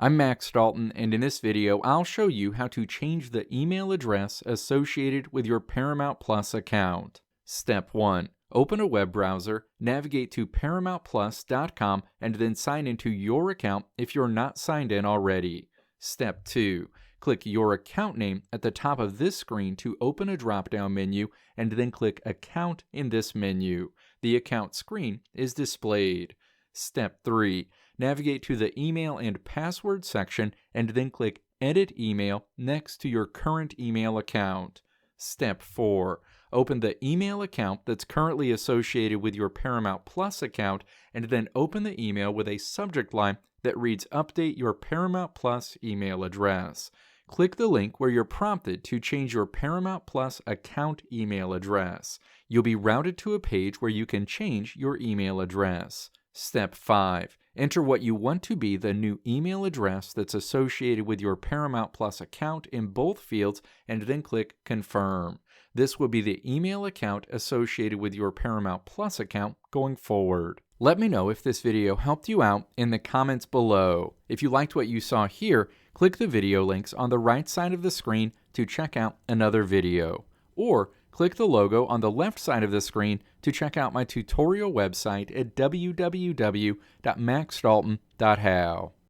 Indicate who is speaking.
Speaker 1: I'm Max Dalton, and in this video, I'll show you how to change the email address associated with your Paramount Plus account. Step 1. Open a web browser, navigate to ParamountPlus.com, and then sign into your account if you're not signed in already. Step 2. Click your account name at the top of this screen to open a drop-down menu, and then click Account in this menu. The account screen is displayed. Step 3. Navigate to the Email and Password section and then click Edit Email next to your current email account. Step 4. Open the email account that's currently associated with your Paramount Plus account and then open the email with a subject line that reads Update your Paramount Plus email address. Click the link where you're prompted to change your Paramount Plus account email address. You'll be routed to a page where you can change your email address. Step 5. Enter what you want to be the new email address that's associated with your Paramount Plus account in both fields and then click Confirm. This will be the email account associated with your Paramount Plus account going forward. Let me know if this video helped you out in the comments below. If you liked what you saw here, click the video links on the right side of the screen to check out another video. Or click the logo on the left side of the screen to check out my tutorial website at www.maxdalton.how.